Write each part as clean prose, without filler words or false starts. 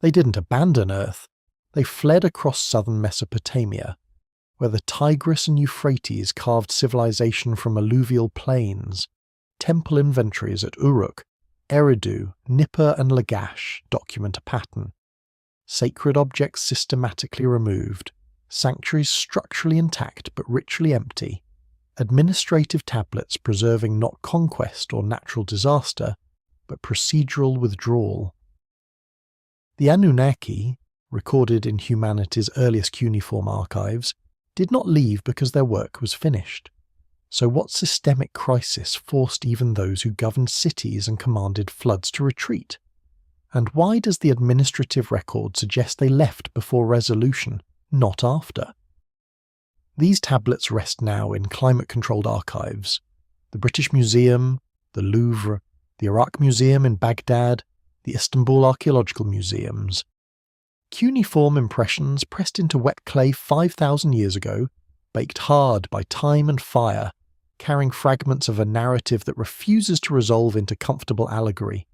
They didn't abandon Earth. They fled across southern Mesopotamia, where the Tigris and Euphrates carved civilization from alluvial plains. Temple inventories at Uruk, Eridu, Nippur and Lagash document a pattern. Sacred objects systematically removed, sanctuaries structurally intact but ritually empty, administrative tablets preserving not conquest or natural disaster, but procedural withdrawal. The Anunnaki, recorded in humanity's earliest cuneiform archives, did not leave because their work was finished. So what systemic crisis forced even those who governed cities and commanded floods to retreat? And why does the administrative record suggest they left before resolution, not after? These tablets rest now in climate-controlled archives. The British Museum, the Louvre, the Iraq Museum in Baghdad, the Istanbul Archaeological Museums. Cuneiform impressions pressed into wet clay 5,000 years ago, baked hard by time and fire, carrying fragments of a narrative that refuses to resolve into comfortable allegory.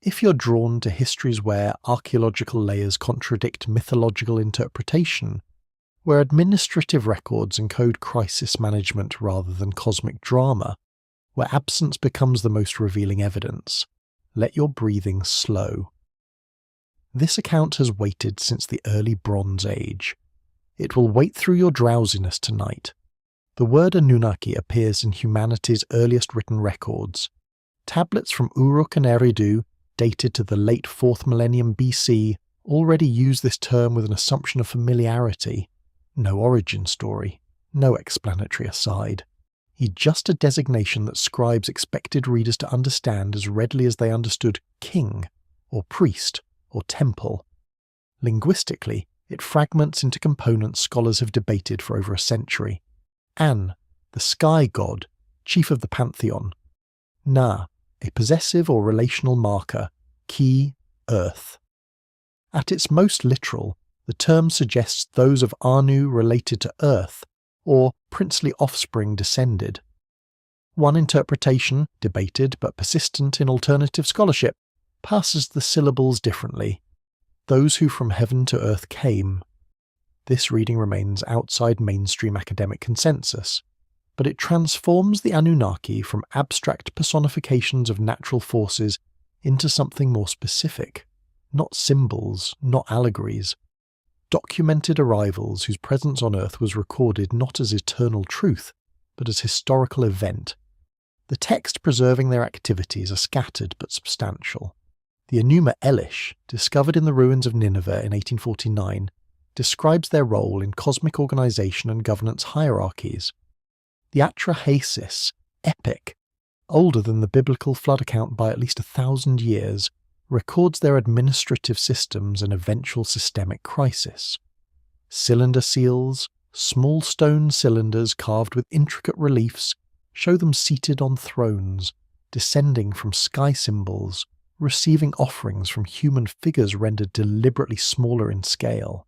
If you're drawn to histories where archaeological layers contradict mythological interpretation, where administrative records encode crisis management rather than cosmic drama, where absence becomes the most revealing evidence, let your breathing slow. This account has waited since the early Bronze Age. It will wait through your drowsiness tonight. The word Anunnaki appears in humanity's earliest written records. Tablets from Uruk and Eridu, dated to the late 4th millennium BC, already use this term with an assumption of familiarity. No origin story, no explanatory aside. Just a designation that scribes expected readers to understand as readily as they understood king, or priest, or temple. Linguistically, it fragments into components scholars have debated for over a century. An, the sky god, chief of the pantheon. Na, a possessive or relational marker, ki, earth. At its most literal, the term suggests those of Anu related to earth, or princely offspring descended. One interpretation, debated but persistent in alternative scholarship, passes the syllables differently. Those who from heaven to earth came. This reading remains outside mainstream academic consensus, but it transforms the Anunnaki from abstract personifications of natural forces into something more specific, not symbols, not allegories. Documented arrivals whose presence on Earth was recorded not as eternal truth, but as historical event. The text preserving their activities are scattered but substantial. The Enuma Elish, discovered in the ruins of Nineveh in 1849, describes their role in cosmic organization and governance hierarchies. The Atrahasis, epic, older than the biblical flood account by at least 1,000 years, records their administrative systems and eventual systemic crisis. Cylinder seals, small stone cylinders carved with intricate reliefs, show them seated on thrones, descending from sky symbols, receiving offerings from human figures rendered deliberately smaller in scale.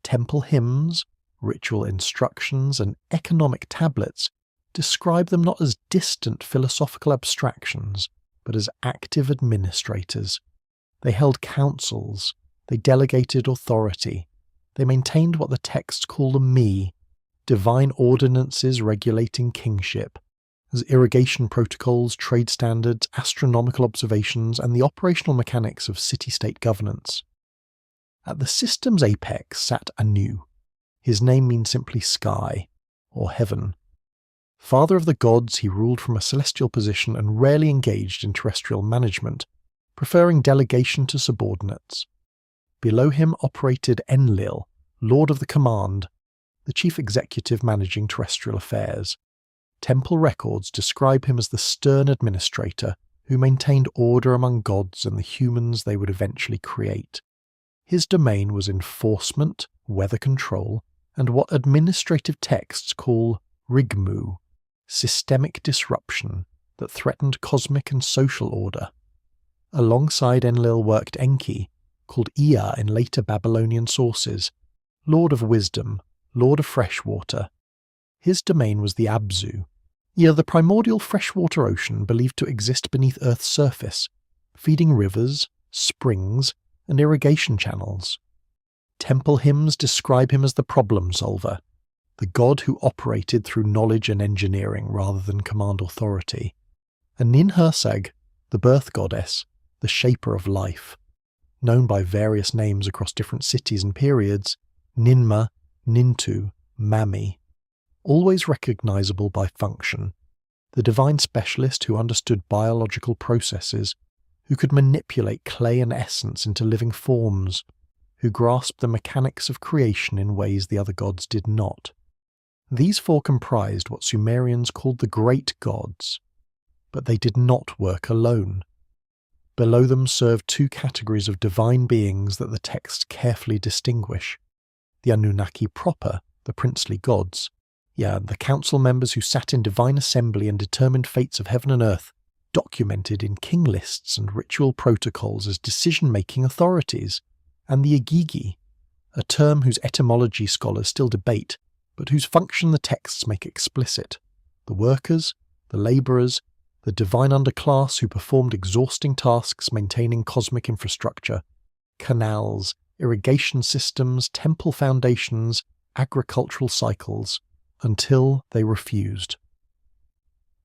Temple hymns, ritual instructions, and economic tablets describe them not as distant philosophical abstractions, but as active administrators. They held councils, they delegated authority, they maintained what the texts call the me, divine ordinances regulating kingship, as irrigation protocols, trade standards, astronomical observations, and the operational mechanics of city-state governance. At the system's apex sat Anu. His name means simply sky, or heaven. Father of the gods, he ruled from a celestial position and rarely engaged in terrestrial management, preferring delegation to subordinates. Below him operated Enlil, Lord of the Command, the chief executive managing terrestrial affairs. Temple records describe him as the stern administrator who maintained order among gods and the humans they would eventually create. His domain was enforcement, weather control, and what administrative texts call rigmu, systemic disruption that threatened cosmic and social order. Alongside Enlil worked Enki, called Ea in later Babylonian sources, Lord of Wisdom, Lord of Freshwater. His domain was the Abzu, the primordial freshwater ocean believed to exist beneath Earth's surface, feeding rivers, springs, and irrigation channels. Temple hymns describe him as the problem solver, the god who operated through knowledge and engineering rather than command authority. And Ninhursag, the birth goddess, the shaper of life, known by various names across different cities and periods, Ninma, Nintu, Mami, always recognizable by function, the divine specialist who understood biological processes, who could manipulate clay and essence into living forms, who grasped the mechanics of creation in ways the other gods did not. These four comprised what Sumerians called the great gods, but they did not work alone. Below them served two categories of divine beings that the texts carefully distinguish: the Anunnaki proper, the princely gods, the council members who sat in divine assembly and determined fates of heaven and earth, documented in king lists and ritual protocols as decision-making authorities, and the Igigi, a term whose etymology scholars still debate, but whose function the texts make explicit: the workers, the labourers, the divine underclass who performed exhausting tasks maintaining cosmic infrastructure, canals, irrigation systems, temple foundations, agricultural cycles, until they refused.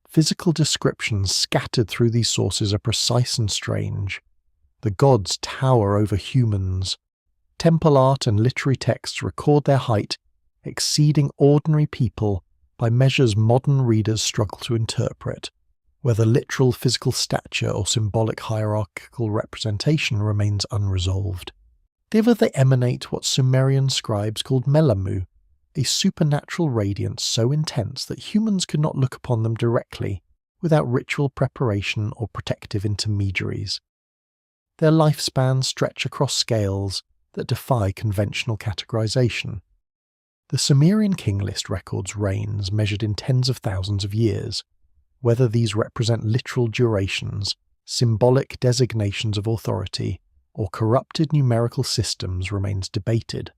Physical descriptions scattered through these sources are precise and strange. The gods tower over humans. Temple art and literary texts record their height, exceeding ordinary people by measures modern readers struggle to interpret. Whether literal physical stature or symbolic hierarchical representation remains unresolved. Thither they emanate what Sumerian scribes called melamu, a supernatural radiance so intense that humans could not look upon them directly without ritual preparation or protective intermediaries. Their lifespans stretch across scales that defy conventional categorization. The Sumerian king list records reigns measured in tens of thousands of years. Whether these represent literal durations, symbolic designations of authority, or corrupted numerical systems remains debated.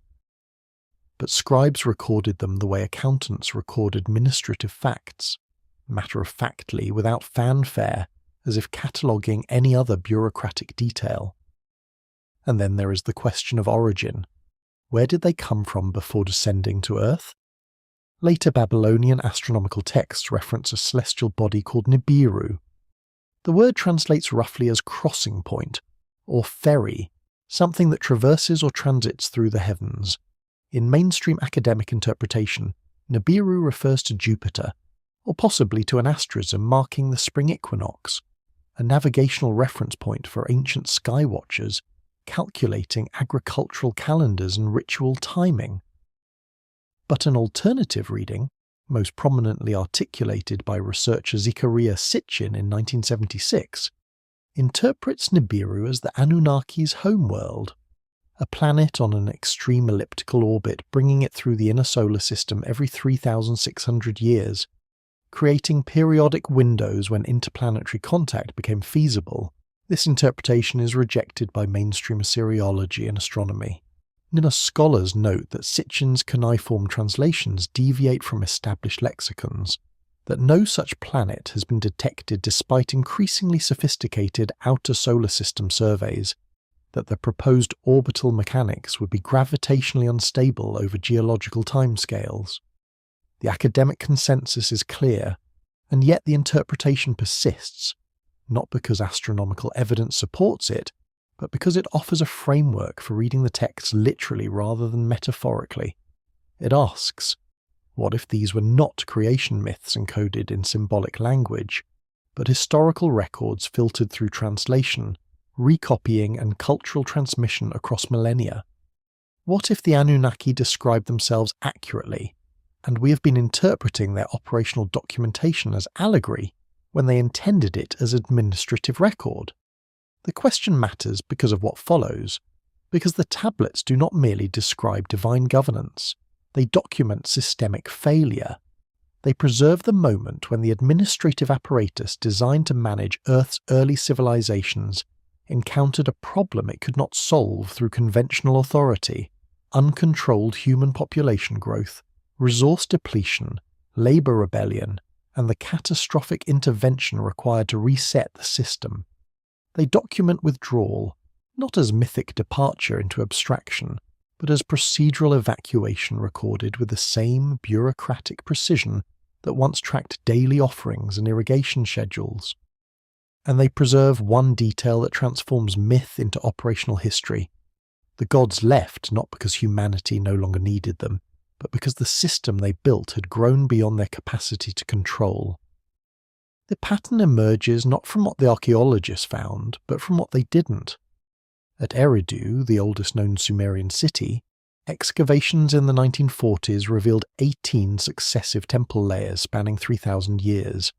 But scribes recorded them the way accountants record administrative facts, matter-of-factly, without fanfare, as if cataloguing any other bureaucratic detail. And then there is the question of origin. Where did they come from before descending to Earth? Later Babylonian astronomical texts reference a celestial body called Nibiru. The word translates roughly as crossing point, or ferry, something that traverses or transits through the heavens. In mainstream academic interpretation, Nibiru refers to Jupiter, or possibly to an asterism marking the spring equinox, a navigational reference point for ancient sky watchers calculating agricultural calendars and ritual timing. But an alternative reading, most prominently articulated by researcher Zechariah Sitchin in 1976, interprets Nibiru as the Anunnaki's homeworld, a planet on an extreme elliptical orbit bringing it through the inner solar system every 3,600 years, creating periodic windows when interplanetary contact became feasible. This interpretation is rejected by mainstream Assyriology and astronomy. Nina scholars note that Sitchin's cuneiform translations deviate from established lexicons, that no such planet has been detected despite increasingly sophisticated outer solar system surveys, that the proposed orbital mechanics would be gravitationally unstable over geological timescales. The academic consensus is clear, and yet the interpretation persists, not because astronomical evidence supports it, but because it offers a framework for reading the text literally rather than metaphorically. It asks, what if these were not creation myths encoded in symbolic language, but historical records filtered through translation, recopying and cultural transmission across millennia? What if the Anunnaki describe themselves accurately, and we have been interpreting their operational documentation as allegory when they intended it as administrative record? The question matters because of what follows, because the tablets do not merely describe divine governance, they document systemic failure. They preserve the moment when the administrative apparatus designed to manage Earth's early civilizations encountered a problem it could not solve through conventional authority: uncontrolled human population growth, resource depletion, labor rebellion, and the catastrophic intervention required to reset the system. They document withdrawal, not as mythic departure into abstraction, but as procedural evacuation recorded with the same bureaucratic precision that once tracked daily offerings and irrigation schedules. And they preserve one detail that transforms myth into operational history. The gods left not because humanity no longer needed them, but because the system they built had grown beyond their capacity to control. The pattern emerges not from what the archaeologists found, but from what they didn't. At Eridu, the oldest known Sumerian city, excavations in the 1940s revealed 18 successive temple layers spanning 3,000 years.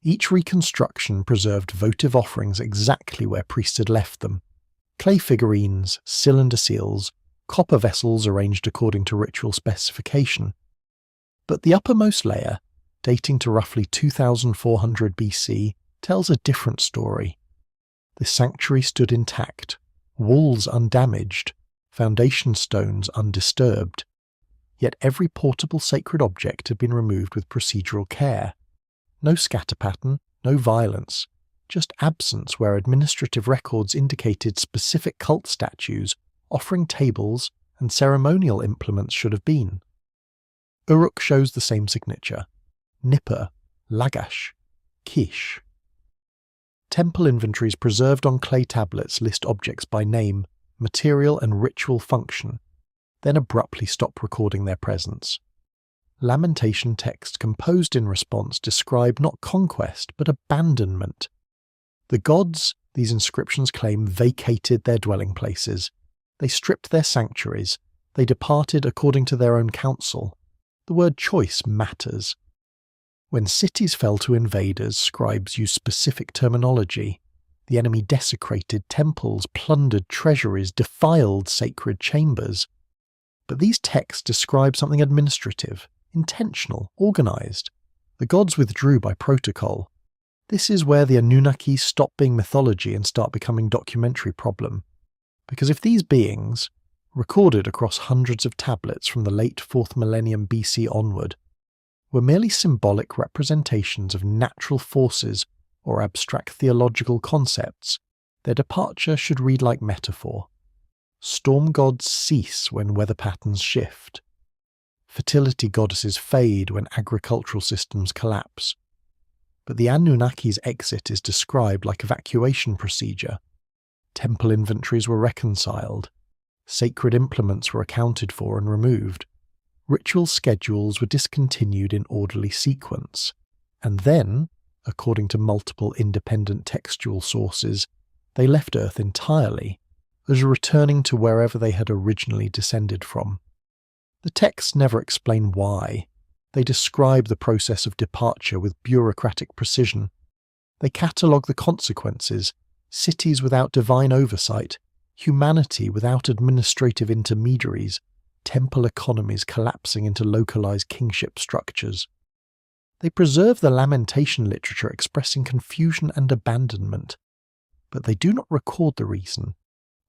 Each reconstruction preserved votive offerings exactly where priests had left them: clay figurines, cylinder seals, copper vessels arranged according to ritual specification. But the uppermost layer, dating to roughly 2400 BC, tells a different story. The sanctuary stood intact, walls undamaged, foundation stones undisturbed. Yet every portable sacred object had been removed with procedural care. No scatter pattern, no violence, just absence where administrative records indicated specific cult statues, offering tables, and ceremonial implements should have been. Uruk shows the same signature: Nippur, Lagash, Kish. Temple inventories preserved on clay tablets list objects by name, material and ritual function, then abruptly stop recording their presence. Lamentation texts composed in response describe not conquest but abandonment. The gods, these inscriptions claim, vacated their dwelling places. They stripped their sanctuaries. They departed according to their own counsel. The word choice matters. When cities fell to invaders, scribes used specific terminology. The enemy desecrated temples, plundered treasuries, defiled sacred chambers. But these texts describe something administrative, intentional, organized. The gods withdrew by protocol. This is where the Anunnaki stop being mythology and start becoming documentary problem. Because if these beings, recorded across hundreds of tablets from the late 4th millennium BC onward, were merely symbolic representations of natural forces or abstract theological concepts, their departure should read like metaphor. Storm gods cease when weather patterns shift. Fertility goddesses fade when agricultural systems collapse. But the Anunnaki's exit is described like evacuation procedure. Temple inventories were reconciled. Sacred implements were accounted for and removed. Ritual schedules were discontinued in orderly sequence. And then, according to multiple independent textual sources, they left Earth entirely, as returning to wherever they had originally descended from. The texts never explain why. They describe the process of departure with bureaucratic precision. They catalogue the consequences: cities without divine oversight, humanity without administrative intermediaries, temple economies collapsing into localized kingship structures. They preserve the lamentation literature expressing confusion and abandonment, but they do not record the reason.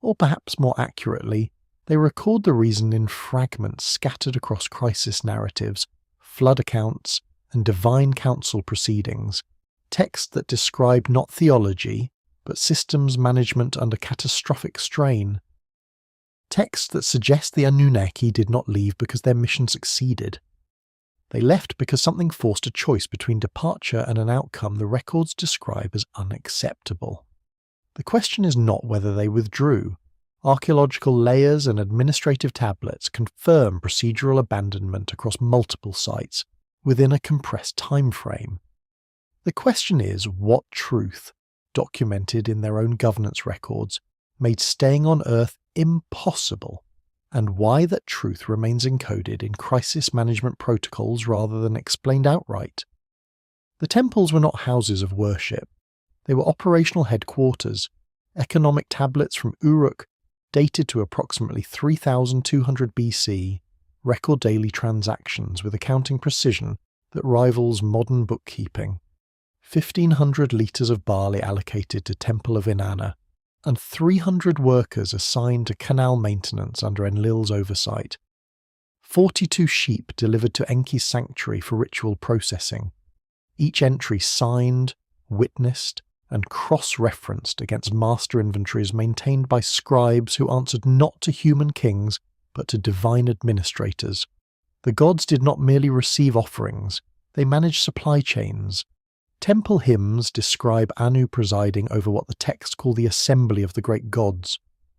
Or perhaps more accurately, they record the reason in fragments scattered across crisis narratives, flood accounts, and divine council proceedings, texts that describe not theology, but systems management under catastrophic strain. Texts that suggest the Anunnaki did not leave because their mission succeeded. They left because something forced a choice between departure and an outcome the records describe as unacceptable. The question is not whether they withdrew. Archaeological layers and administrative tablets confirm procedural abandonment across multiple sites within a compressed time frame. The question is what truth, documented in their own governance records, made staying on Earth impossible, and why that truth remains encoded in crisis management protocols rather than explained outright. The temples were not houses of worship. They were operational headquarters. Economic tablets from Uruk, dated to approximately 3200 BC, record daily transactions with accounting precision that rivals modern bookkeeping. 1,500 litres of barley allocated to Temple of Inanna, and 300 workers assigned to canal maintenance under Enlil's oversight. 42 sheep delivered to Enki's sanctuary for ritual processing. Each entry signed, witnessed, and cross-referenced against master inventories maintained by scribes who answered not to human kings but to divine administrators. The gods did not merely receive offerings, they managed supply chains. Temple hymns describe Anu presiding over what the texts call the assembly of the great gods,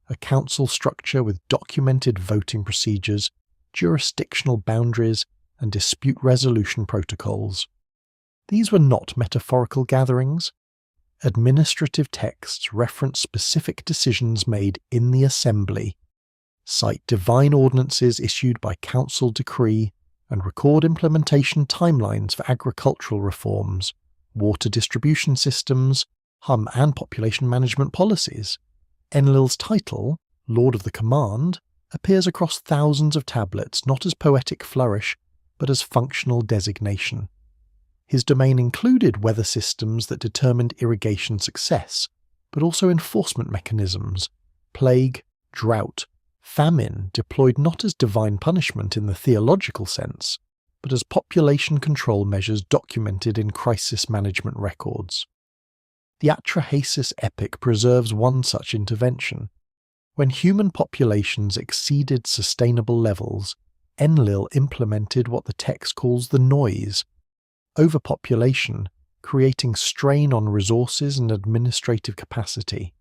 a council structure with documented voting procedures, jurisdictional boundaries, and dispute resolution protocols. These were not metaphorical gatherings. Administrative texts reference specific decisions made in the assembly, cite divine ordinances issued by council decree, and record implementation timelines for agricultural reforms, water distribution systems, and population management policies. Enlil's title, Lord of the Command, appears across thousands of tablets not as poetic flourish, but as functional designation. His domain included weather systems that determined irrigation success, but also enforcement mechanisms, plague, drought, famine deployed not as divine punishment in the theological sense, but as population control measures documented in crisis management records. The Atrahasis epic preserves one such intervention. When human populations exceeded sustainable levels, Enlil implemented what the text calls the noise, overpopulation, creating strain on resources and administrative capacity.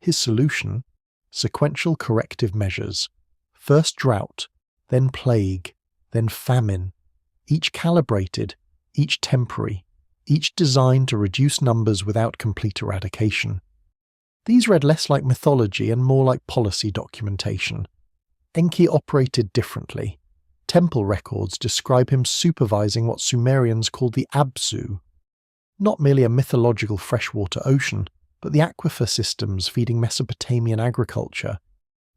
His solution? Sequential corrective measures. First drought, then plague, then famine, each calibrated, each temporary, each designed to reduce numbers without complete eradication. These read less like mythology and more like policy documentation. Enki operated differently. Temple records describe him supervising what Sumerians called the Absu, not merely a mythological freshwater ocean, but the aquifer systems feeding Mesopotamian agriculture.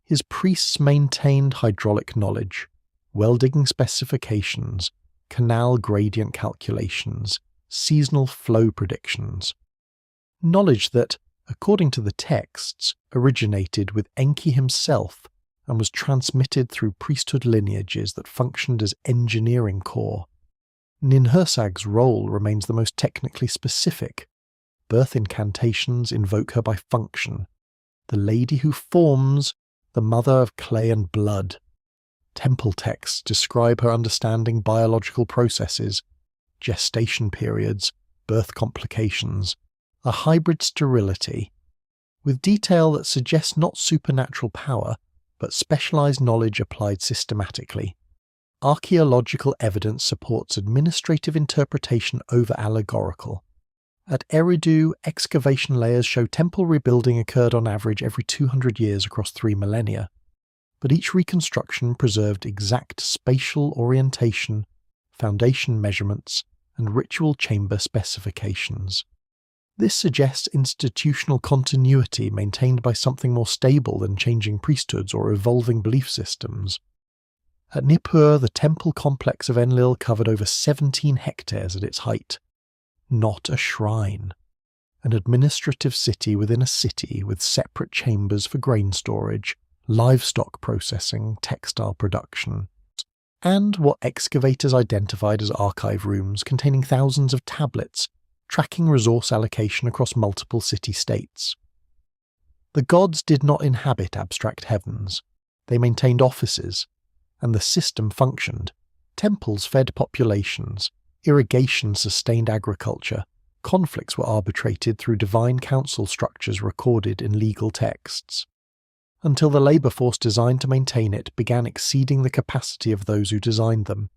His priests maintained hydraulic knowledge, well-digging specifications, canal gradient calculations, seasonal flow predictions. Knowledge that, according to the texts, originated with Enki himself and was transmitted through priesthood lineages that functioned as engineering corps. Ninhursag's role remains the most technically specific. Birth incantations invoke her by function. The lady who forms, the mother of clay and blood. Temple texts describe her understanding biological processes, gestation periods, birth complications, a hybrid sterility, with detail that suggests not supernatural power, but specialized knowledge applied systematically. Archaeological evidence supports administrative interpretation over allegorical. At Eridu, excavation layers show temple rebuilding occurred on average every 200 years across 3 millennia, but each reconstruction preserved exact spatial orientation, foundation measurements, and ritual chamber specifications. This suggests institutional continuity maintained by something more stable than changing priesthoods or evolving belief systems. At Nippur, the temple complex of Enlil covered over 17 hectares at its height. Not a shrine. An administrative city within a city with separate chambers for grain storage, livestock processing, textile production, and what excavators identified as archive rooms containing thousands of tablets, tracking resource allocation across multiple city-states. The gods did not inhabit abstract heavens. They maintained offices, and the system functioned. Temples fed populations, irrigation sustained agriculture, conflicts were arbitrated through divine council structures recorded in legal texts, until the labour force designed to maintain it began exceeding the capacity of those who designed them.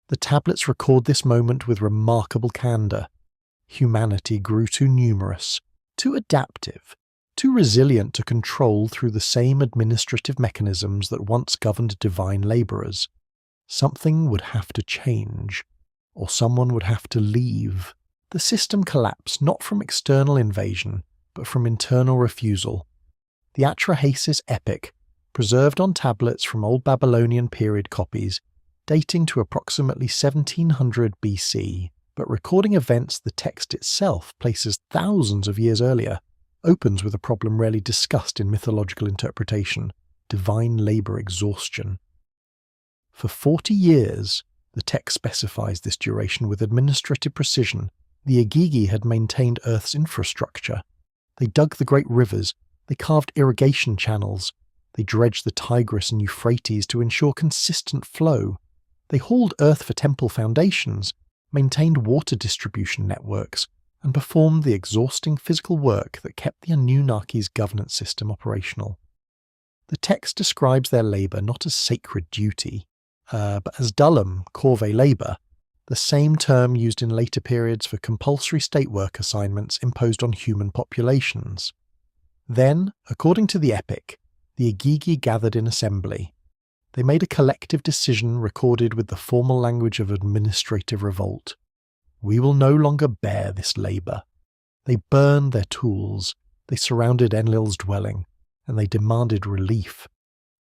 The tablets record this moment with remarkable candour. Humanity grew too numerous, too adaptive, too resilient to control through the same administrative mechanisms that once governed divine labourers. Something would have to change, or someone would have to leave. The system collapsed not from external invasion, but from internal refusal. The Atrahasis epic, preserved on tablets from Old Babylonian period copies, dating to approximately 1700 BC, but recording events the text itself places thousands of years earlier, opens with a problem rarely discussed in mythological interpretation: divine labour exhaustion. For 40 years, the text specifies this duration with administrative precision, The Igigi had maintained Earth's infrastructure. They dug the great rivers, they carved irrigation channels, they dredged the Tigris and Euphrates to ensure consistent flow. They hauled earth for temple foundations, maintained water distribution networks, and performed the exhausting physical work that kept the Anunnaki's governance system operational. The text describes their labour not as sacred duty, but as dullum, corvée labour, the same term used in later periods for compulsory state work assignments imposed on human populations. Then, according to the epic, the Igigi gathered in assembly. They made a collective decision recorded with the formal language of administrative revolt. We will no longer bear this labour. They burned their tools, they surrounded Enlil's dwelling, and they demanded relief.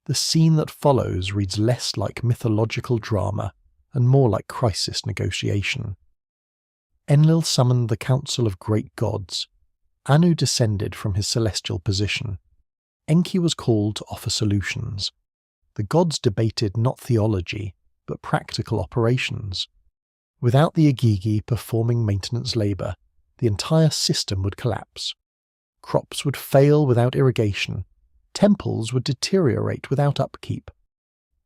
The scene that follows reads less like mythological drama and more like crisis negotiation. Enlil summoned the Council of Great Gods. Anu descended from his celestial position. Enki was called to offer solutions. The gods debated not theology, but practical operations. Without the Igigi performing maintenance labour, the entire system would collapse. Crops would fail without irrigation. Temples would deteriorate without upkeep.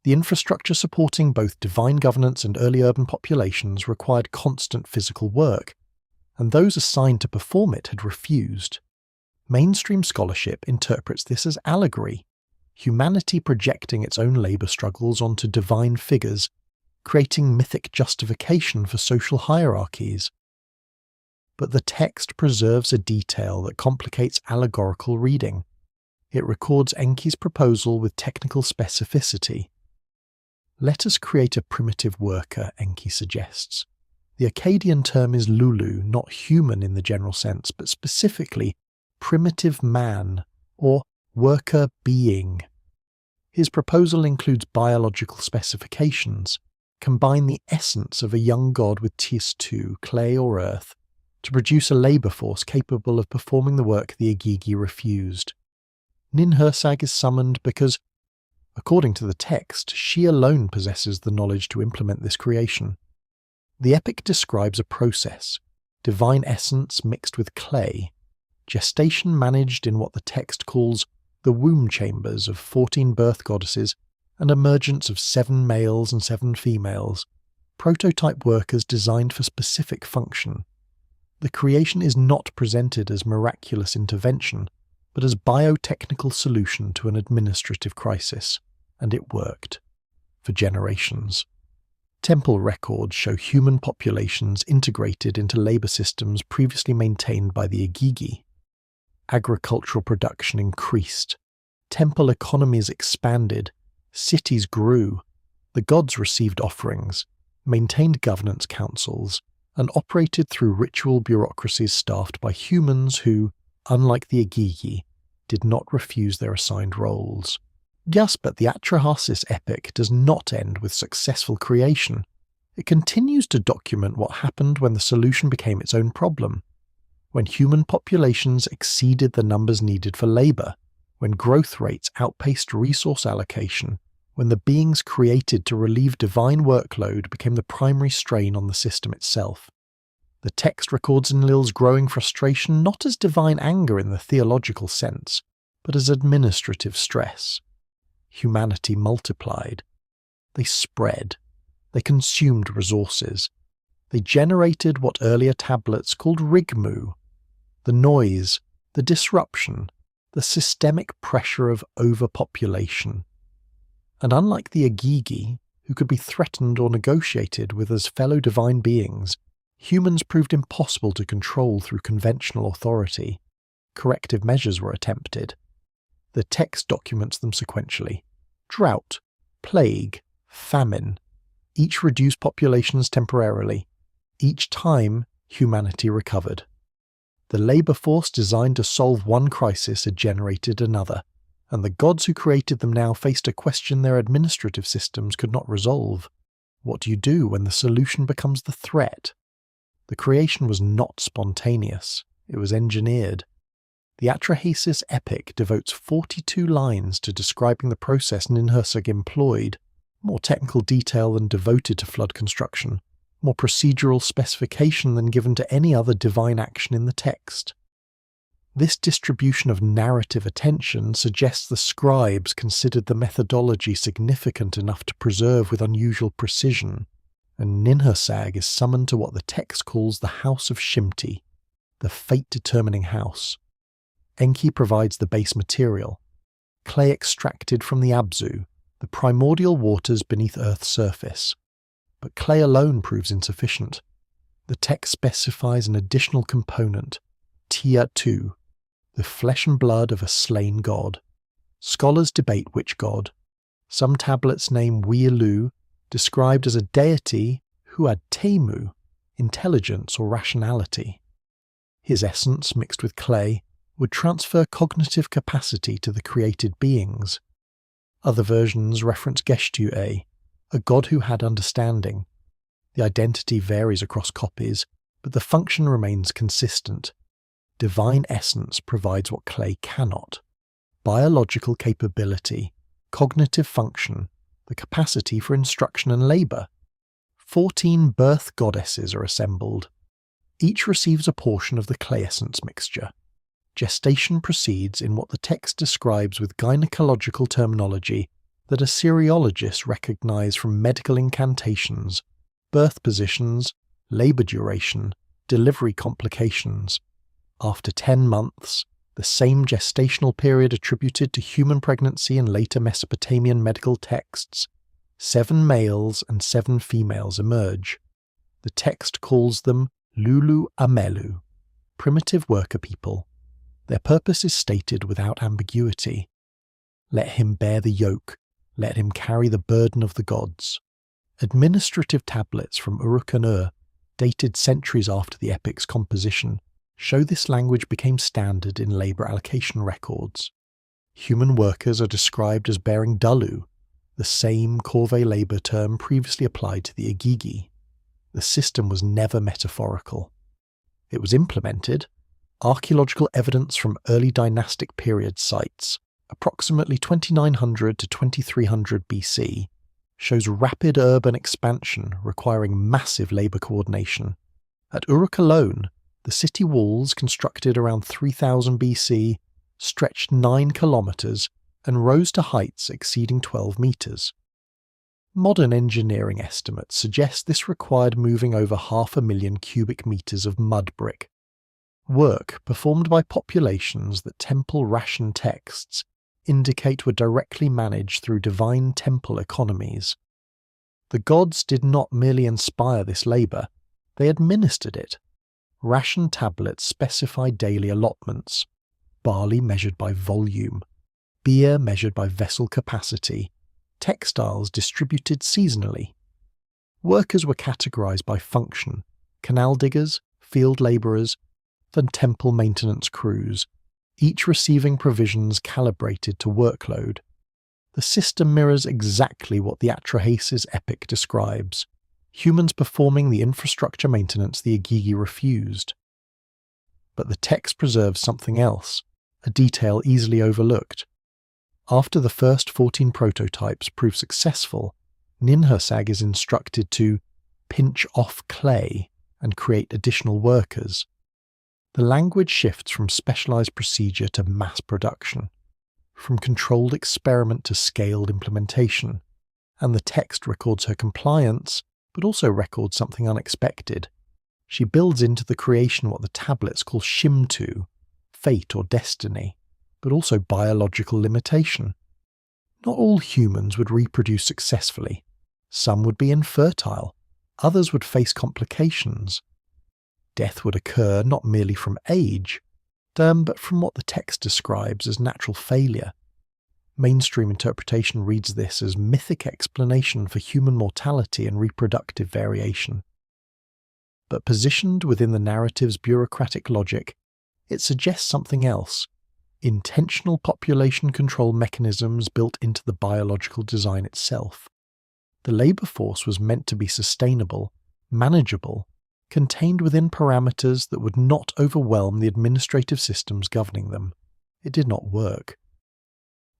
The infrastructure supporting both divine governance and early urban populations required constant physical work, and those assigned to perform it had refused. Mainstream scholarship interprets this as allegory, humanity projecting its own labour struggles onto divine figures, creating mythic justification for social hierarchies. But the text preserves a detail that complicates allegorical reading. It records Enki's proposal with technical specificity. Let us create a primitive worker, Enki suggests. The Akkadian term is Lulu, not human in the general sense, but specifically primitive man, or worker being. His proposal includes biological specifications. Combine the essence of a young god with Tis-2, clay or earth, to produce a labour force capable of performing the work the Igigi refused. Ninhursag is summoned because, according to the text, she alone possesses the knowledge to implement this creation. The epic describes a process, divine essence mixed with clay, gestation managed in what the text calls the womb chambers of 14 birth goddesses, and emergence of 7 males and 7 females, prototype workers designed for specific function. The creation is not presented as miraculous intervention, but as biotechnical solution to an administrative crisis, and it worked. For generations. Temple records show human populations integrated into labour systems previously maintained by the Igigi. Agricultural production increased. Temple economies expanded. Cities grew. The gods received offerings, maintained governance councils, and operated through ritual bureaucracies staffed by humans who, unlike the Igigi, did not refuse their assigned roles. Yes, but the Atrahasis epic does not end with successful creation. It continues to document what happened when the solution became its own problem. When human populations exceeded the numbers needed for labour, when growth rates outpaced resource allocation, when the beings created to relieve divine workload became the primary strain on the system itself. The text records Enlil's growing frustration not as divine anger in the theological sense, but as administrative stress. Humanity multiplied. They spread. They consumed resources. They generated what earlier tablets called rigmu, the noise, the disruption, the systemic pressure of overpopulation. And unlike the Igigi, who could be threatened or negotiated with as fellow divine beings, humans proved impossible to control through conventional authority. Corrective measures were attempted. The text documents them sequentially. Drought, plague, famine. Each reduced populations temporarily. Each time, humanity recovered. The labour force designed to solve one crisis had generated another, and the gods who created them now faced a question their administrative systems could not resolve. What do you do when the solution becomes the threat? The creation was not spontaneous. It was engineered. The Atrahasis epic devotes 42 lines to describing the process Ninhursag employed, more technical detail than devoted to flood construction, more procedural specification than given to any other divine action in the text. This distribution of narrative attention suggests the scribes considered the methodology significant enough to preserve with unusual precision, and Ninhursag is summoned to what the text calls the House of Shimti, the fate-determining house. Enki provides the base material, clay extracted from the Abzu, the primordial waters beneath Earth's surface. But clay alone proves insufficient. The text specifies an additional component, Tia-2, the flesh and blood of a slain god. Scholars debate which god. Some tablets name Weirlu, described as a deity who had Temu, intelligence or rationality. His essence, mixed with clay, would transfer cognitive capacity to the created beings. Other versions reference Geshtu-A, a god who had understanding. The identity varies across copies, but the function remains consistent. Divine essence provides what clay cannot: biological capability, cognitive function, the capacity for instruction and labour. 14 birth goddesses are assembled. Each receives a portion of the clay essence mixture. Gestation proceeds in what the text describes with gynecological terminology that Assyriologists recognize from medical incantations, birth positions, labour duration, delivery complications. After 10 months, the same gestational period attributed to human pregnancy in later Mesopotamian medical texts, 7 males and 7 females emerge. The text calls them Lulu Amelu, primitive worker people. Their purpose is stated without ambiguity. Let him bear the yoke, let him carry the burden of the gods. Administrative tablets from Uruk-and-Ur, dated centuries after the epic's composition, show this language became standard in labour allocation records. Human workers are described as bearing Dulu, the same corvée labour term previously applied to the Igigi. The system was never metaphorical. It was implemented. Archaeological evidence from early dynastic period sites, approximately 2900 to 2300 BC, shows rapid urban expansion requiring massive labour coordination. At Uruk alone, the city walls, constructed around 3000 BC, stretched 9 kilometres and rose to heights exceeding 12 metres. Modern engineering estimates suggest this required moving over 500,000 cubic metres of mud brick. Work performed by populations that temple ration texts indicate were directly managed through divine temple economies. The gods did not merely inspire this labour, they administered it. Ration tablets specify daily allotments, barley measured by volume, beer measured by vessel capacity, textiles distributed seasonally. Workers were categorised by function: canal diggers, field labourers, and temple maintenance crews, each receiving provisions calibrated to workload. The system mirrors exactly what the Atrahasis epic describes: humans performing the infrastructure maintenance the Igigi refused. But the text preserves something else, a detail easily overlooked. After the first 14 prototypes prove successful, Ninhursag is instructed to pinch off clay and create additional workers. The language shifts from specialized procedure to mass production, from controlled experiment to scaled implementation, and the text records her compliance, but also records something unexpected. She builds into the creation what the tablets call Shimtu, fate or destiny, but also biological limitation. Not all humans would reproduce successfully. Some would be infertile, others would face complications. Death would occur not merely from age, but from what the text describes as natural failure. Mainstream interpretation reads this as mythic explanation for human mortality and reproductive variation. But positioned within the narrative's bureaucratic logic, it suggests something else: intentional population control mechanisms built into the biological design itself. The labour force was meant to be sustainable, manageable, contained within parameters that would not overwhelm the administrative systems governing them. It did not work.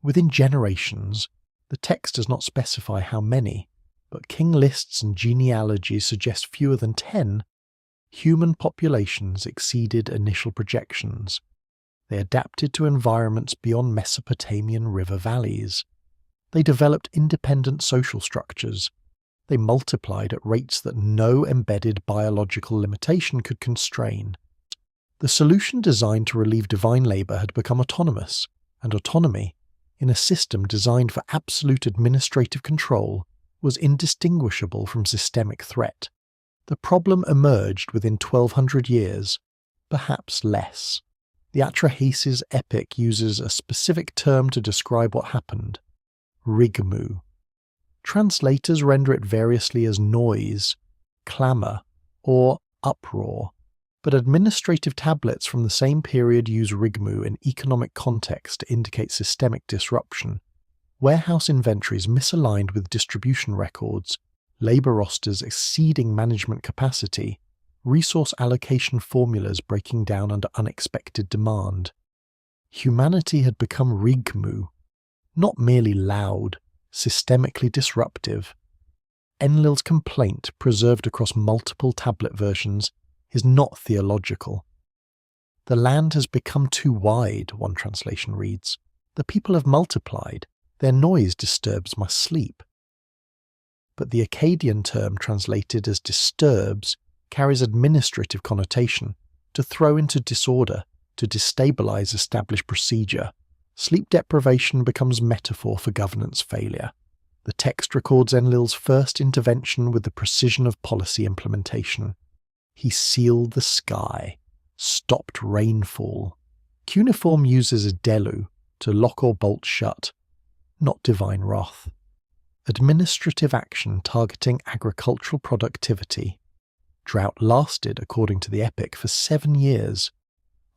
Within generations, the text does not specify how many, but king lists and genealogies suggest fewer than 10, human populations exceeded initial projections. They adapted to environments beyond Mesopotamian river valleys. They developed independent social structures. They multiplied at rates that no embedded biological limitation could constrain. The solution designed to relieve divine labour had become autonomous, and autonomy, in a system designed for absolute administrative control, was indistinguishable from systemic threat. The problem emerged within 1200 years, perhaps less. The Atrahasis epic uses a specific term to describe what happened: rigmu. Translators render it variously as noise, clamour, or uproar, but administrative tablets from the same period use rigmu in economic context to indicate systemic disruption. Warehouse inventories misaligned with distribution records, labour rosters exceeding management capacity, resource allocation formulas breaking down under unexpected demand. Humanity had become rigmu, not merely loud, systemically disruptive. Enlil's complaint, preserved across multiple tablet versions, is not theological. The land has become too wide, one translation reads. The people have multiplied. Their noise disturbs my sleep. But the Akkadian term translated as disturbs carries administrative connotation, to throw into disorder, to destabilize established procedure. Sleep deprivation becomes metaphor for governance failure. The text records Enlil's first intervention with the precision of policy implementation. He sealed the sky, stopped rainfall. Cuneiform uses a delu, to lock or bolt shut, not divine wrath. Administrative action targeting agricultural productivity. Drought lasted, according to the epic, for 7 years.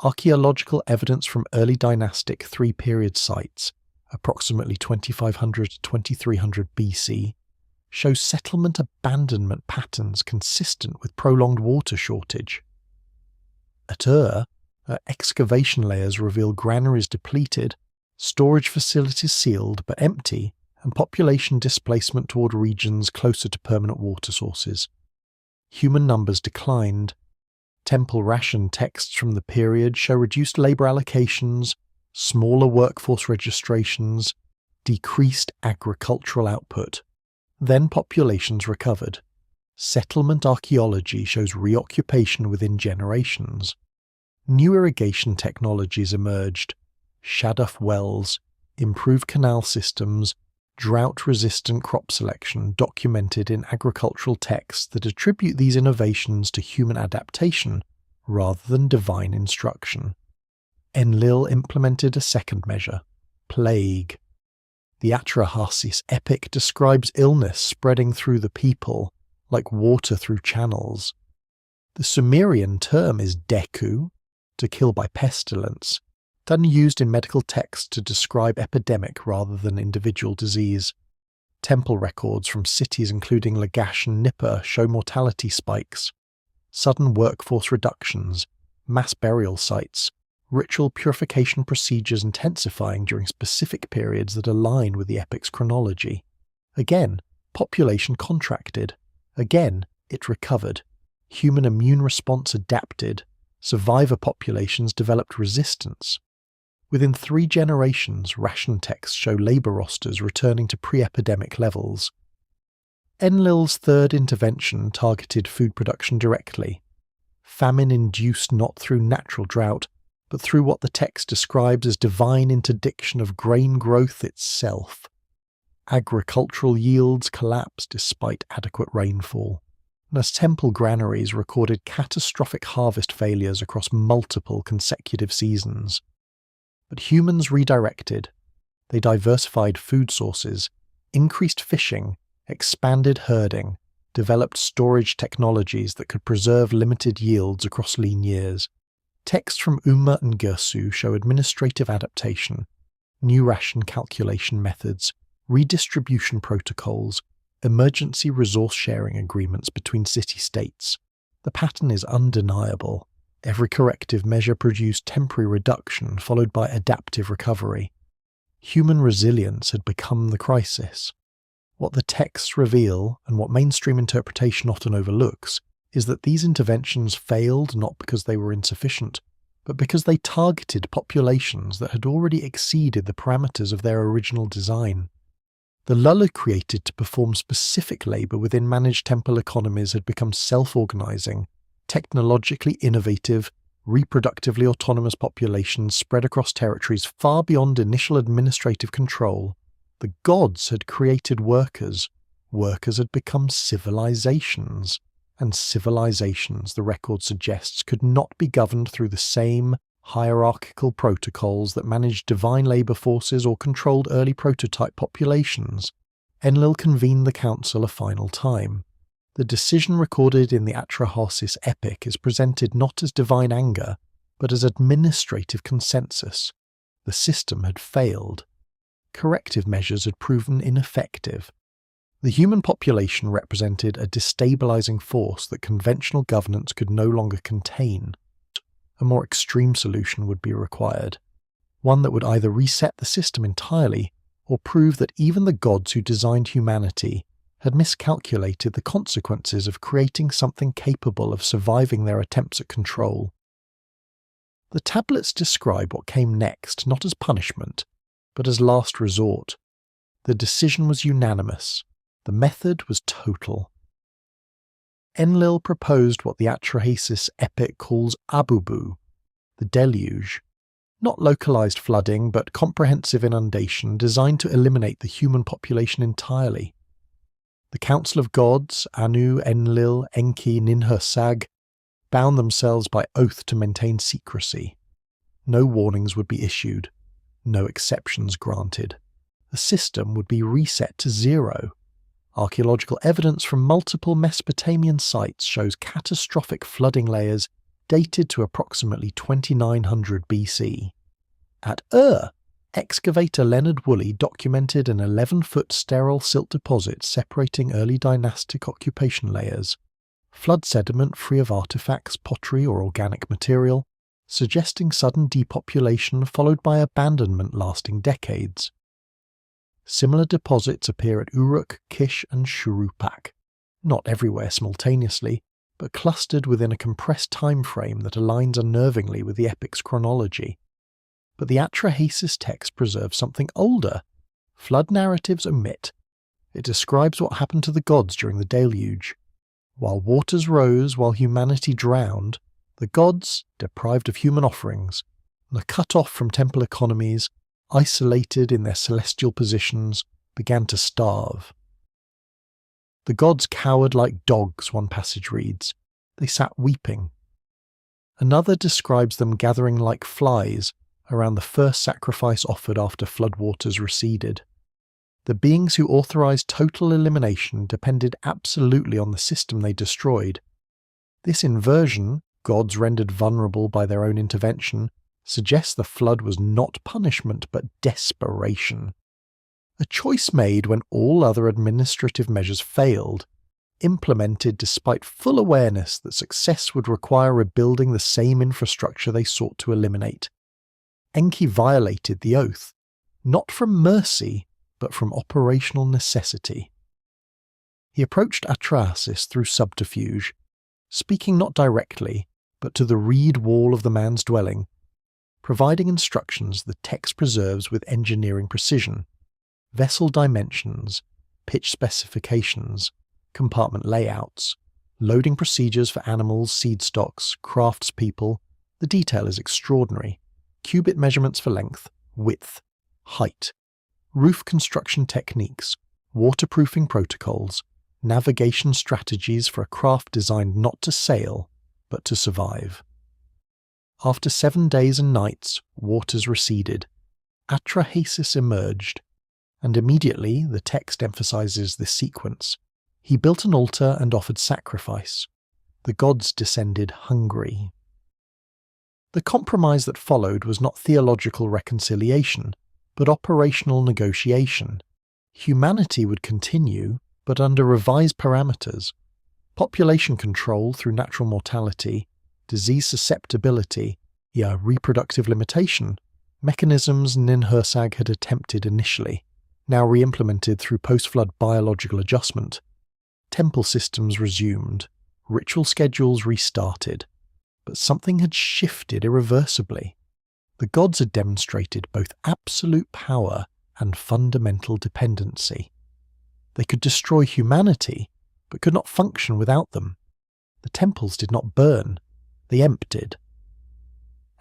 Archaeological evidence from early dynastic 3-period sites, approximately 2500 to 2300 BC, shows settlement abandonment patterns consistent with prolonged water shortage. At excavation layers reveal granaries depleted, storage facilities sealed but empty, and population displacement toward regions closer to permanent water sources. Human numbers declined. Temple ration texts from the period show reduced labour allocations, smaller workforce registrations, decreased agricultural output. Then populations recovered. Settlement archaeology shows reoccupation within generations. New irrigation technologies emerged: shaduf wells, improved canal systems, drought-resistant crop selection documented in agricultural texts that attribute these innovations to human adaptation rather than divine instruction. Enlil implemented a second measure: plague. The Atrahasis epic describes illness spreading through the people, like water through channels. The Sumerian term is deku, to kill by pestilence, then used in medical texts to describe epidemic rather than individual disease. Temple records from cities including Lagash and Nippur show mortality spikes, sudden workforce reductions, mass burial sites, ritual purification procedures intensifying during specific periods that align with the epic's chronology. Again, population contracted. Again, it recovered. Human immune response adapted. Survivor populations developed resistance. Within 3 generations, ration texts show labour rosters returning to pre-epidemic levels. Enlil's third intervention targeted food production directly. Famine induced not through natural drought, but through what the text describes as divine interdiction of grain growth itself. Agricultural yields collapsed despite adequate rainfall, and as temple granaries recorded catastrophic harvest failures across multiple consecutive seasons. But humans redirected. They diversified food sources, increased fishing, expanded herding, developed storage technologies that could preserve limited yields across lean years. Texts from Umma and Gersu show administrative adaptation, new ration calculation methods, redistribution protocols, emergency resource sharing agreements between city-states. The pattern is undeniable. Every corrective measure produced temporary reduction followed by adaptive recovery. Human resilience had become the crisis. What the texts reveal, and what mainstream interpretation often overlooks, is that these interventions failed not because they were insufficient, but because they targeted populations that had already exceeded the parameters of their original design. The lull created to perform specific labour within managed temple economies had become self-organising, technologically innovative, reproductively autonomous populations spread across territories far beyond initial administrative control. The gods had created workers. Workers had become civilizations. And civilizations, the record suggests, could not be governed through the same hierarchical protocols that managed divine labour forces or controlled early prototype populations. Enlil convened the council a final time. The decision recorded in the Atrahasis epic is presented not as divine anger, but as administrative consensus. The system had failed. Corrective measures had proven ineffective. The human population represented a destabilizing force that conventional governance could no longer contain. A more extreme solution would be required, one that would either reset the system entirely or prove that even the gods who designed humanity had miscalculated the consequences of creating something capable of surviving their attempts at control. The tablets describe what came next not as punishment, but as last resort. The decision was unanimous. The method was total. Enlil proposed what the Atrahasis epic calls Abubu, the deluge, not localized flooding but comprehensive inundation designed to eliminate the human population entirely. The Council of Gods, Anu, Enlil, Enki, Ninhursag, bound themselves by oath to maintain secrecy. No warnings would be issued, no exceptions granted. The system would be reset to zero. Archaeological evidence from multiple Mesopotamian sites shows catastrophic flooding layers dated to approximately 2900 BC. At excavator Leonard Woolley documented an 11-foot sterile silt deposit separating early dynastic occupation layers. Flood sediment free of artifacts, pottery or organic material, suggesting sudden depopulation followed by abandonment lasting decades. Similar deposits appear at Uruk, Kish and Shurupak, not everywhere simultaneously, but clustered within a compressed time frame that aligns unnervingly with the epic's chronology. But the Atrahasis text preserves something older. Flood narratives omit. It describes what happened to the gods during the deluge. While waters rose, while humanity drowned, the gods, deprived of human offerings, and cut off from temple economies, isolated in their celestial positions, began to starve. The gods cowered like dogs, one passage reads. They sat weeping. Another describes them gathering like flies around the first sacrifice offered after floodwaters receded. The beings who authorized total elimination depended absolutely on the system they destroyed. This inversion, gods rendered vulnerable by their own intervention, suggests the flood was not punishment but desperation. A choice made when all other administrative measures failed, implemented despite full awareness that success would require rebuilding the same infrastructure they sought to eliminate. Enki violated the oath, not from mercy, but from operational necessity. He approached Atrahasis through subterfuge, speaking not directly, but to the reed wall of the man's dwelling, providing instructions the text preserves with engineering precision, vessel dimensions, pitch specifications, compartment layouts, loading procedures for animals, seed stocks, craftspeople. The detail is extraordinary. Cubit measurements for length, width, height, roof construction techniques, waterproofing protocols, navigation strategies for a craft designed not to sail, but to survive. After 7 days and nights, waters receded. Atrahasis emerged, and immediately, the text emphasizes this sequence, he built an altar and offered sacrifice. The gods descended hungry. The compromise that followed was not theological reconciliation, but operational negotiation. Humanity would continue, but under revised parameters. Population control through natural mortality, disease susceptibility, reproductive limitation, mechanisms Ninhursag had attempted initially. Now re-implemented through post-flood biological adjustment, temple systems resumed, ritual schedules restarted, but something had shifted irreversibly. The gods had demonstrated both absolute power and fundamental dependency. They could destroy humanity, but could not function without them. The temples did not burn, they emptied.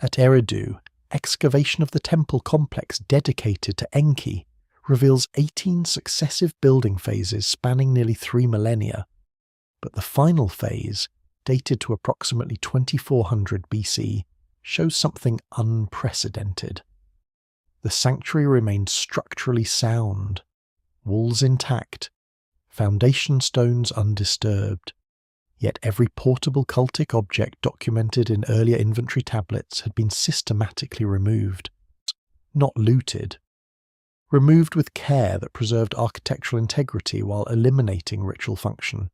At Eridu, excavation of the temple complex dedicated to Enki reveals 18 successive building phases spanning nearly 3 millennia, but the final phase, dated to approximately 2400 BC, shows something unprecedented. The sanctuary remained structurally sound, walls intact, foundation stones undisturbed, yet every portable cultic object documented in earlier inventory tablets had been systematically removed, not looted. Removed with care that preserved architectural integrity while eliminating ritual function.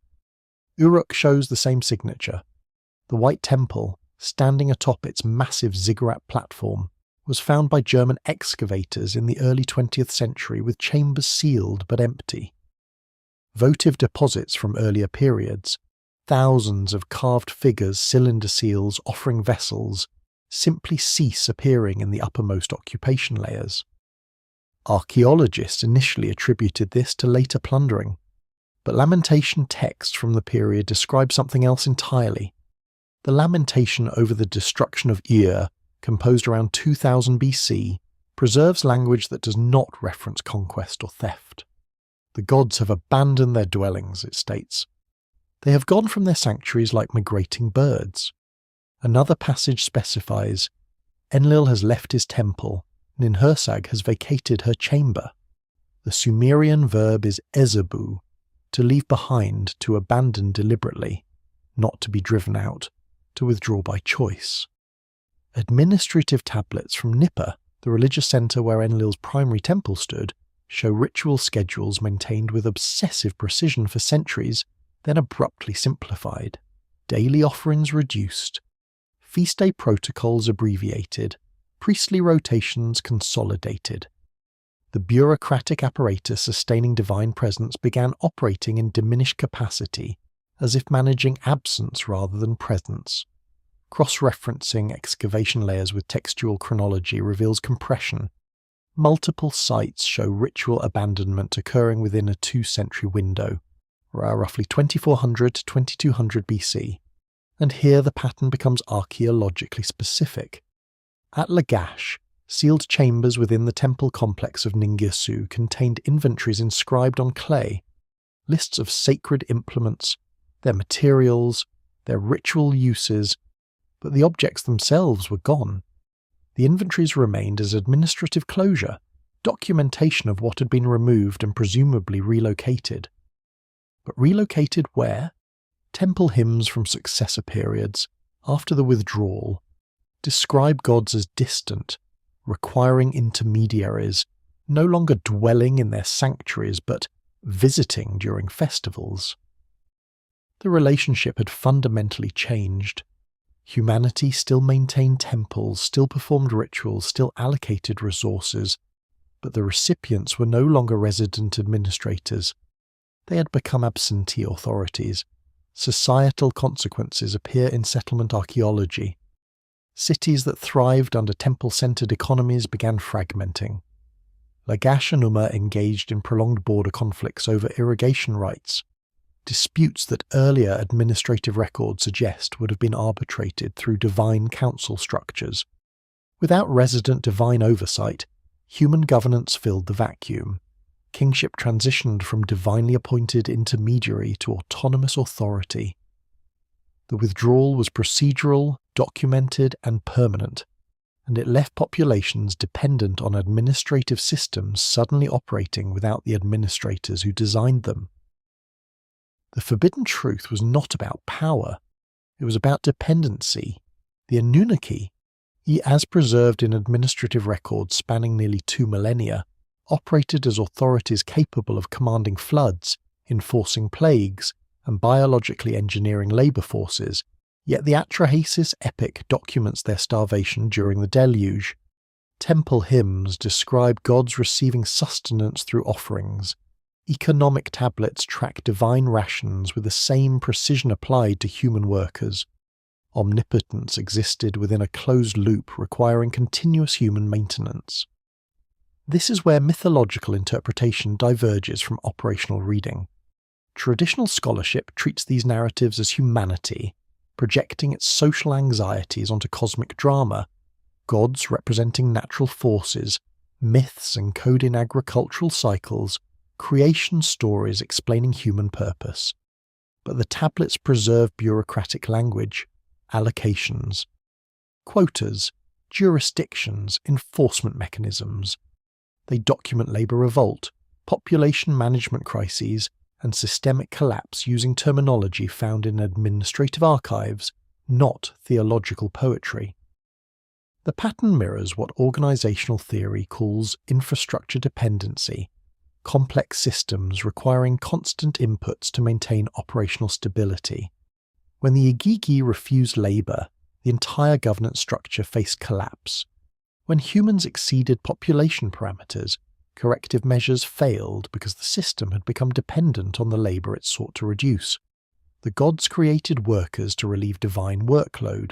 Uruk shows the same signature. The White Temple, standing atop its massive ziggurat platform, was found by German excavators in the early 20th century with chambers sealed but empty. Votive deposits from earlier periods, thousands of carved figures, cylinder seals, offering vessels, simply cease appearing in the uppermost occupation layers. Archaeologists initially attributed this to later plundering, but lamentation texts from the period describe something else entirely. The lamentation over the destruction of Ur, composed around 2000 BC, preserves language that does not reference conquest or theft. The gods have abandoned their dwellings, it states. They have gone from their sanctuaries like migrating birds. Another passage specifies, Enlil has left his temple, Ninhursag has vacated her chamber. The Sumerian verb is ezebu, to leave behind, to abandon deliberately, not to be driven out, to withdraw by choice. Administrative tablets from Nipper, the religious centre where Enlil's primary temple stood, show ritual schedules maintained with obsessive precision for centuries, then abruptly simplified, daily offerings reduced, feast day protocols abbreviated, priestly rotations consolidated. The bureaucratic apparatus sustaining divine presence began operating in diminished capacity, as if managing absence rather than presence. Cross-referencing excavation layers with textual chronology reveals compression. Multiple sites show ritual abandonment occurring within a 2-century window, roughly 2400 to 2200 BC, and here the pattern becomes archaeologically specific. At Lagash, sealed chambers within the temple complex of Ningirsu contained inventories inscribed on clay, lists of sacred implements, their materials, their ritual uses, but the objects themselves were gone. The inventories remained as administrative closure, documentation of what had been removed and presumably relocated. But relocated where? Temple hymns from successor periods, after the withdrawal, describe gods as distant, requiring intermediaries, no longer dwelling in their sanctuaries but visiting during festivals. The relationship had fundamentally changed. Humanity still maintained temples, still performed rituals, still allocated resources, but the recipients were no longer resident administrators. They had become absentee authorities. Societal consequences appear in settlement archaeology. Cities that thrived under temple-centered economies began fragmenting. Lagash and Umma engaged in prolonged border conflicts over irrigation rights, disputes that earlier administrative records suggest would have been arbitrated through divine council structures. Without resident divine oversight, human governance filled the vacuum. Kingship transitioned from divinely appointed intermediary to autonomous authority. The withdrawal was procedural, documented, and permanent, and it left populations dependent on administrative systems suddenly operating without the administrators who designed them. The forbidden truth was not about power, it was about dependency. The Anunnaki, as preserved in administrative records spanning nearly 2 millennia, operated as authorities capable of commanding floods, enforcing plagues, and biologically engineering labour forces, yet the Atrahasis epic documents their starvation during the deluge. Temple hymns describe gods receiving sustenance through offerings. Economic tablets track divine rations with the same precision applied to human workers. Omnipotence existed within a closed loop requiring continuous human maintenance. This is where mythological interpretation diverges from operational reading. Traditional scholarship treats these narratives as humanity, projecting its social anxieties onto cosmic drama, gods representing natural forces, myths encoding agricultural cycles, creation stories explaining human purpose. But the tablets preserve bureaucratic language, allocations, quotas, jurisdictions, enforcement mechanisms. They document labour revolt, population management crises, and systemic collapse using terminology found in administrative archives, not theological poetry. The pattern mirrors what organisational theory calls infrastructure dependency, complex systems requiring constant inputs to maintain operational stability. When the Igigi refused labour, the entire governance structure faced collapse. When humans exceeded population parameters, corrective measures failed because the system had become dependent on the labour it sought to reduce. The gods created workers to relieve divine workload.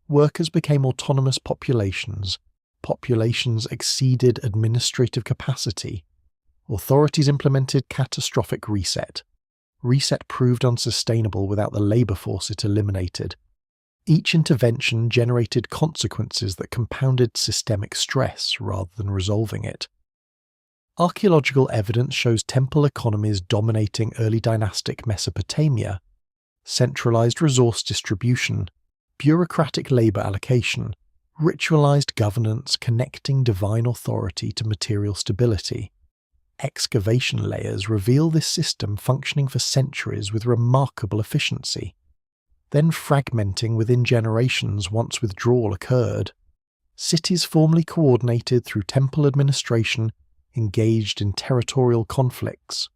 Workers became autonomous populations. Populations exceeded administrative capacity. Authorities implemented catastrophic reset. Reset proved unsustainable without the labour force it eliminated. Each intervention generated consequences that compounded systemic stress rather than resolving it. Archaeological evidence shows temple economies dominating early dynastic Mesopotamia. Centralized resource distribution, bureaucratic labour allocation, ritualized governance connecting divine authority to material stability. Excavation layers reveal this system functioning for centuries with remarkable efficiency. Then fragmenting within generations once withdrawal occurred. Cities formally coordinated through temple administration engaged in territorial conflicts.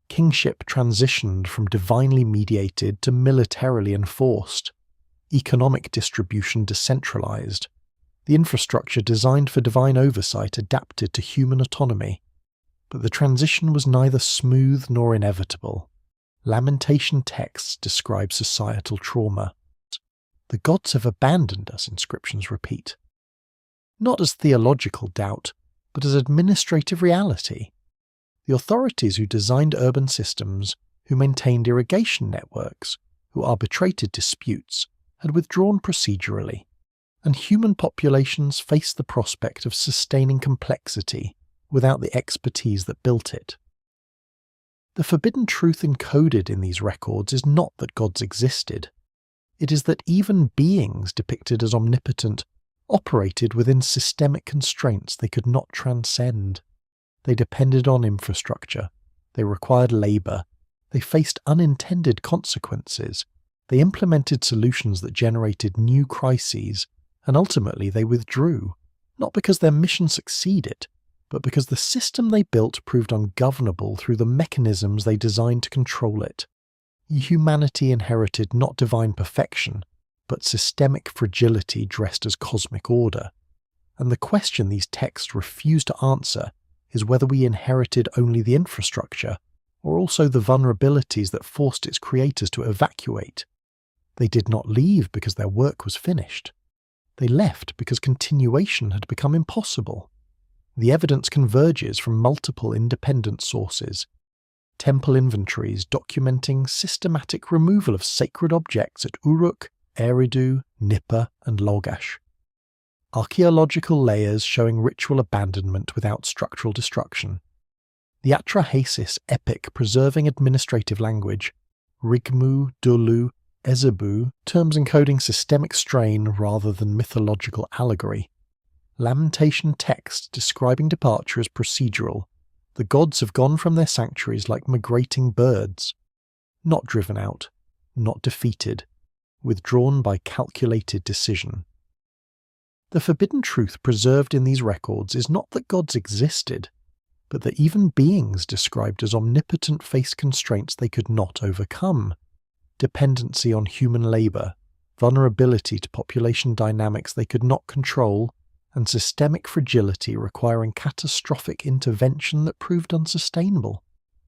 Kingship transitioned from divinely mediated to militarily enforced. Economic distribution decentralized. The infrastructure designed for divine oversight adapted to human autonomy. But the transition was neither smooth nor inevitable. Lamentation texts describe societal trauma. The gods have abandoned us, inscriptions repeat. Not as theological doubt, but as administrative reality. The authorities who designed urban systems, who maintained irrigation networks, who arbitrated disputes, had withdrawn procedurally, and human populations faced the prospect of sustaining complexity without the expertise that built it. The forbidden truth encoded in these records is not that gods existed. It is that even beings depicted as omnipotent operated within systemic constraints they could not transcend. They depended on infrastructure. They required labour. They faced unintended consequences. They implemented solutions that generated new crises, and ultimately they withdrew, not because their mission succeeded, but because the system they built proved ungovernable through the mechanisms they designed to control it. Humanity inherited not divine perfection, but systemic fragility dressed as cosmic order. And the question these texts refuse to answer is whether we inherited only the infrastructure, or also the vulnerabilities that forced its creators to evacuate. They did not leave because their work was finished. They left because continuation had become impossible. The evidence converges from multiple independent sources. Temple inventories documenting systematic removal of sacred objects at Uruk, Eridu, Nippur, and Lagash. Archaeological layers showing ritual abandonment without structural destruction. The Atrahasis epic preserving administrative language. Rigmu, Dulu, Ezebu, terms encoding systemic strain rather than mythological allegory. Lamentation text describing departure as procedural. The gods have gone from their sanctuaries like migrating birds. Not driven out, not defeated, withdrawn by calculated decision. The forbidden truth preserved in these records is not that gods existed, but that even beings described as omnipotent faced constraints they could not overcome. Dependency on human labour, vulnerability to population dynamics they could not control, and systemic fragility requiring catastrophic intervention that proved unsustainable.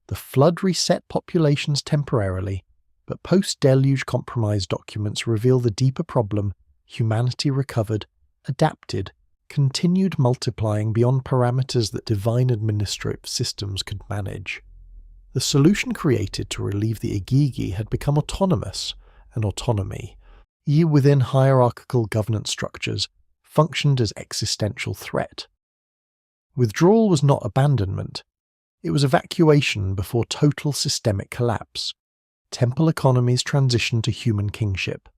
The flood reset populations temporarily, but post-deluge compromise documents reveal the deeper problem. Humanity recovered, adapted, continued multiplying beyond parameters that divine administrative systems could manage. The solution created to relieve the Igigi had become autonomous, and autonomy, within hierarchical governance structures, functioned as existential threat. Withdrawal was not abandonment. It was evacuation before total systemic collapse. Temple economies transitioned to human kingship.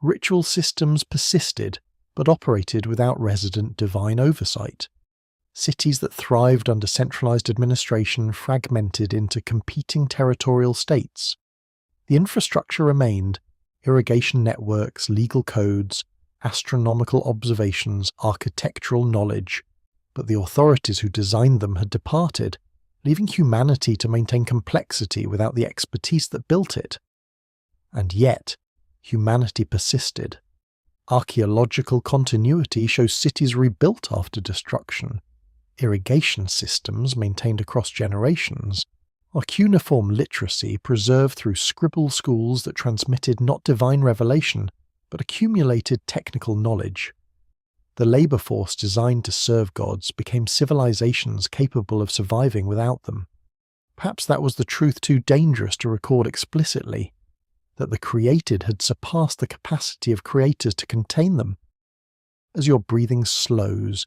Ritual systems persisted, but operated without resident divine oversight. Cities that thrived under centralized administration fragmented into competing territorial states. The infrastructure remained: irrigation networks, legal codes, astronomical observations, architectural knowledge, but the authorities who designed them had departed, leaving humanity to maintain complexity without the expertise that built it. And yet, humanity persisted. Archaeological continuity shows cities rebuilt after destruction, irrigation systems maintained across generations, or cuneiform literacy preserved through scribble schools that transmitted not divine revelation, but accumulated technical knowledge. The labor force designed to serve gods became civilizations capable of surviving without them. Perhaps that was the truth too dangerous to record explicitly, that the created had surpassed the capacity of creators to contain them. As your breathing slows,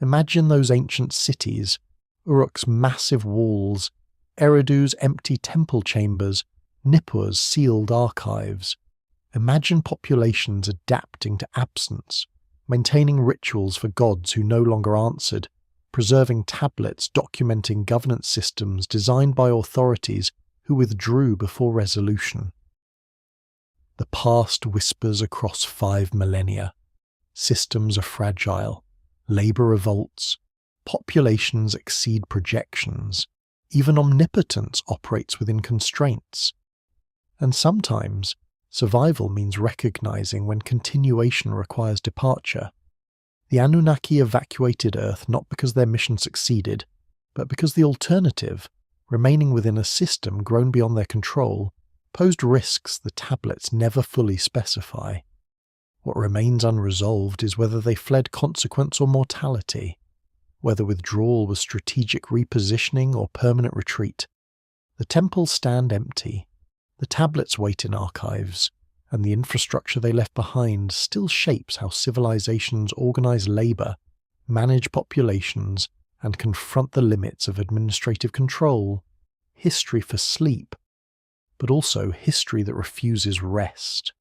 imagine those ancient cities, Uruk's massive walls, Eridu's empty temple chambers, Nippur's sealed archives. Imagine populations adapting to absence, maintaining rituals for gods who no longer answered, preserving tablets documenting governance systems designed by authorities who withdrew before resolution. The past whispers across 5 millennia. Systems are fragile. Labor revolts. Populations exceed projections. Even omnipotence operates within constraints. And sometimes, survival means recognizing when continuation requires departure. The Anunnaki evacuated Earth not because their mission succeeded, but because the alternative, remaining within a system grown beyond their control, posed risks the tablets never fully specify. What remains unresolved is whether they fled consequence or mortality, whether withdrawal was strategic repositioning or permanent retreat. The temples stand empty. The tablets wait in archives, and the infrastructure they left behind still shapes how civilizations organize labor, manage populations, and confront the limits of administrative control. History for sleep, but also history that refuses rest.